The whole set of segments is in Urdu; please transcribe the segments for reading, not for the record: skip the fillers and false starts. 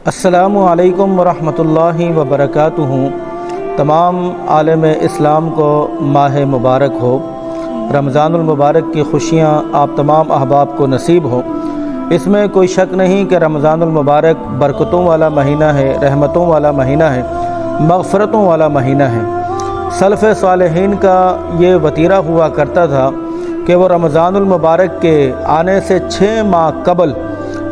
السلام علیکم ورحمۃ اللہ وبرکاتہ۔ تمام عالم اسلام کو ماہ مبارک ہو۔ رمضان المبارک کی خوشیاں آپ تمام احباب کو نصیب ہو۔ اس میں کوئی شک نہیں کہ رمضان المبارک برکتوں والا مہینہ ہے، رحمتوں والا مہینہ ہے، مغفرتوں والا مہینہ ہے۔ سلف صالحین کا یہ وتیرہ ہوا کرتا تھا کہ وہ رمضان المبارک کے آنے سے 6 ماہ قبل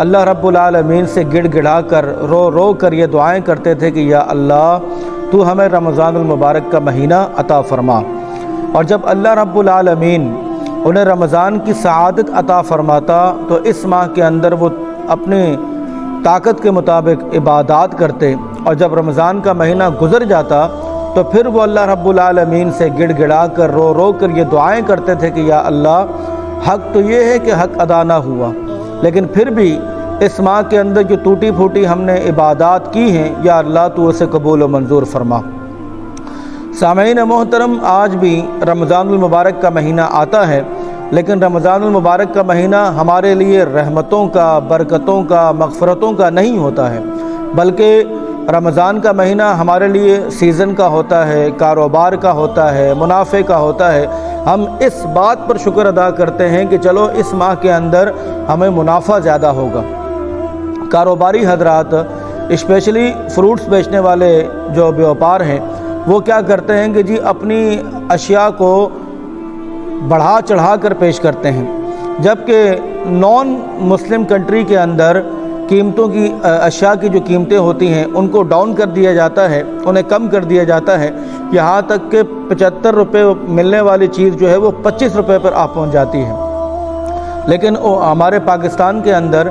اللہ رب العالمین سے گڑ گڑا کر رو رو کر یہ دعائیں کرتے تھے کہ یا اللہ تو ہمیں رمضان المبارک کا مہینہ عطا فرما۔ اور جب اللہ رب العالمین انہیں رمضان کی سعادت عطا فرماتا تو اس ماہ کے اندر وہ اپنی طاقت کے مطابق عبادات کرتے، اور جب رمضان کا مہینہ گزر جاتا تو پھر وہ اللہ رب العالمین سے گڑ گڑا کر رو رو کر یہ دعائیں کرتے تھے کہ یا اللہ حق تو یہ ہے کہ حق ادا نہ ہوا، لیکن پھر بھی اس ماہ کے اندر جو ٹوٹی پھوٹی ہم نے عبادات کی ہیں یا اللہ تو اسے قبول و منظور فرما۔ سامعین محترم، آج بھی رمضان المبارک کا مہینہ آتا ہے، لیکن رمضان المبارک کا مہینہ ہمارے لیے رحمتوں کا، برکتوں کا، مغفرتوں کا نہیں ہوتا ہے، بلکہ رمضان کا مہینہ ہمارے لیے سیزن کا ہوتا ہے، کاروبار کا ہوتا ہے، منافع کا ہوتا ہے۔ ہم اس بات پر شکر ادا کرتے ہیں کہ چلو اس ماہ کے اندر ہمیں منافع زیادہ ہوگا۔ کاروباری حضرات، اسپیشلی فروٹس بیچنے والے جو بیوپار ہیں، وہ کیا کرتے ہیں کہ جی اپنی اشیاء کو بڑھا چڑھا کر پیش کرتے ہیں، جبکہ نان مسلم کنٹری کے اندر قیمتوں کی اشیاء کی جو قیمتیں ہوتی ہیں ان کو ڈاؤن کر دیا جاتا ہے، انہیں کم کر دیا جاتا ہے، یہاں تک کہ 75 روپے ملنے والی چیز جو ہے وہ 25 روپے پر پہنچ جاتی ہے۔ لیکن ہمارے پاکستان کے اندر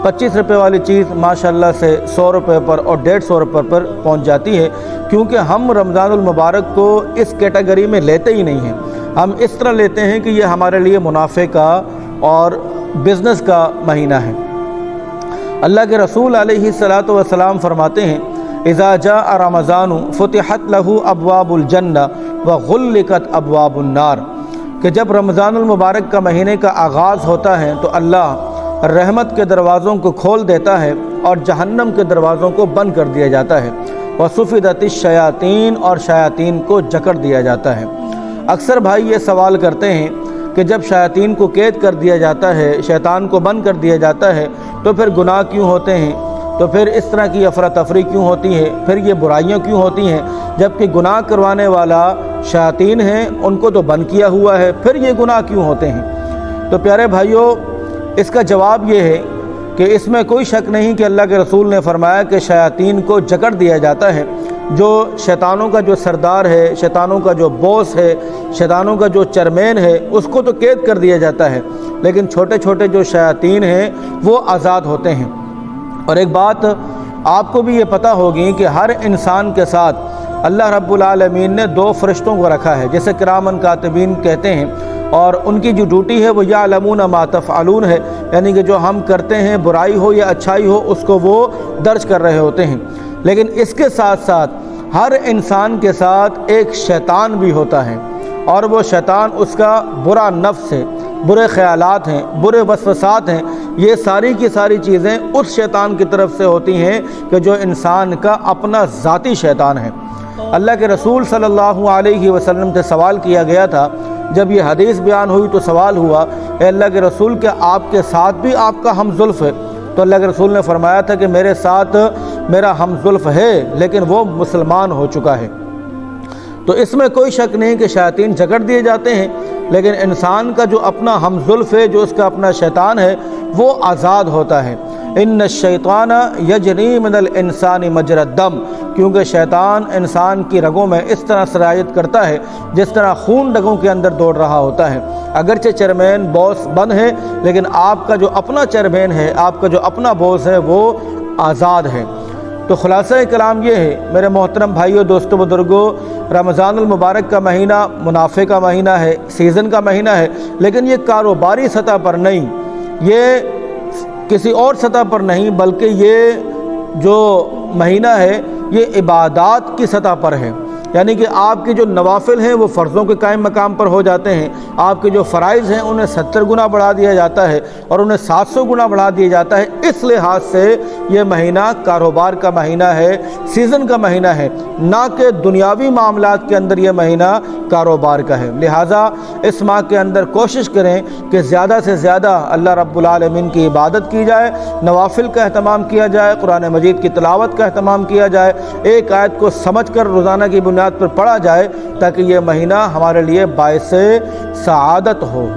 25 روپے والی چیز ماشاءاللہ سے 100 روپے پر اور 150 روپے پر پہنچ جاتی ہے، کیونکہ ہم رمضان المبارک کو اس کیٹیگری میں لیتے ہی نہیں ہیں۔ ہم اس طرح لیتے ہیں کہ یہ ہمارے لیے منافع کا اور بزنس کا مہینہ ہے۔ اللہ کے رسول علیہ الصلاۃ والسلام فرماتے ہیں اذا جاء رمضان فتحت له ابواب الجنہ وغلقت ابواب النار، کہ جب رمضان المبارک کا مہینے کا آغاز ہوتا ہے تو اللہ رحمت کے دروازوں کو کھول دیتا ہے اور جہنم کے دروازوں کو بند کر دیا جاتا ہے، وصفدت الشیاطین، اور شیاطین کو جکڑ دیا جاتا ہے۔ اکثر بھائی یہ سوال کرتے ہیں کہ جب شیاطین کو قید کر دیا جاتا ہے، شیطان کو بند کر دیا جاتا ہے، تو پھر گناہ کیوں ہوتے ہیں، تو پھر اس طرح کی افراتفری کیوں ہوتی ہے، پھر یہ برائیاں کیوں ہوتی ہیں، جبکہ گناہ کروانے والا شیاطین ہیں، ان کو تو بند کیا ہوا ہے، پھر یہ گناہ کیوں ہوتے ہیں؟ تو پیارے بھائیوں، اس کا جواب یہ ہے کہ اس میں کوئی شک نہیں کہ اللہ کے رسول نے فرمایا کہ شیاطین کو جکڑ دیا جاتا ہے۔ جو شیطانوں کا جو سردار ہے، شیطانوں کا جو باس ہے، شیطانوں کا جو چیئرمین ہے، اس کو تو قید کر دیا جاتا ہے، لیکن چھوٹے چھوٹے جو شیاطین ہیں وہ آزاد ہوتے ہیں۔ اور ایک بات آپ کو بھی یہ پتہ ہوگی کہ ہر انسان کے ساتھ اللہ رب العالمین نے 2 فرشتوں کو رکھا ہے، جسے کرامن کاتبین کہتے ہیں، اور ان کی جو ڈیوٹی ہے وہ یعلمون ما تفعلون ہے، یعنی کہ جو ہم کرتے ہیں برائی ہو یا اچھائی ہو اس کو وہ درج کر رہے ہوتے ہیں۔ لیکن اس کے ساتھ ساتھ ہر انسان کے ساتھ ایک شیطان بھی ہوتا ہے، اور وہ شیطان اس کا برا نفس ہے، برے خیالات ہیں، برے وسوسات ہیں، یہ ساری کی ساری چیزیں اس شیطان کی طرف سے ہوتی ہیں کہ جو انسان کا اپنا ذاتی شیطان ہے۔ اللہ کے رسول صلی اللہ علیہ وسلم سے سوال کیا گیا تھا، جب یہ حدیث بیان ہوئی تو سوال ہوا اے اللہ کے رسول کہ آپ کے ساتھ بھی آپ کا ہم زلف ہے؟ تو اللہ کے رسول نے فرمایا تھا کہ میرے ساتھ میرا ہم زلف ہے، لیکن وہ مسلمان ہو چکا ہے۔ تو اس میں کوئی شک نہیں کہ شیاطین جکڑ دیے جاتے ہیں، لیکن انسان کا جو اپنا ہم زلف ہے، جو اس کا اپنا شیطان ہے، وہ آزاد ہوتا ہے۔ ان الشیطان یجری من الانسان مجری الدم، کیونکہ شیطان انسان کی رگوں میں اس طرح سرایت کرتا ہے جس طرح خون رگوں کے اندر دوڑ رہا ہوتا ہے۔ اگرچہ چیئرمین باس بند ہے، لیکن آپ کا جو اپنا چیئرمین ہے، آپ کا جو اپنا باس ہے، وہ آزاد ہے۔ تو خلاصہ کلام یہ ہے میرے محترم بھائیوں، دوستوں، بزرگوں، رمضان المبارک کا مہینہ منافع کا مہینہ ہے، سیزن کا مہینہ ہے، لیکن یہ کاروباری سطح پر نہیں، یہ کسی اور سطح پر نہیں، بلکہ یہ جو مہینہ ہے یہ عبادات کی سطح پر ہے۔ یعنی کہ آپ کے جو نوافل ہیں وہ فرضوں کے قائم مقام پر ہو جاتے ہیں، آپ کے جو فرائض ہیں انہیں 70 گنا بڑھا دیا جاتا ہے اور انہیں 700 گنا بڑھا دیا جاتا ہے۔ اس لحاظ سے یہ مہینہ کاروبار کا مہینہ ہے، سیزن کا مہینہ ہے، نہ کہ دنیاوی معاملات کے اندر یہ مہینہ کاروبار کا ہے۔ لہٰذا اس ماہ کے اندر کوشش کریں کہ زیادہ سے زیادہ اللہ رب العالمین کی عبادت کی جائے، نوافل کا اہتمام کیا جائے، قرآن مجید کی تلاوت کا اہتمام کیا جائے، ایک آیت کو سمجھ کر روزانہ کی بنیاد پر پڑھا جائے تاکہ یہ مہینہ ہمارے لیے باعث سعادت ہو۔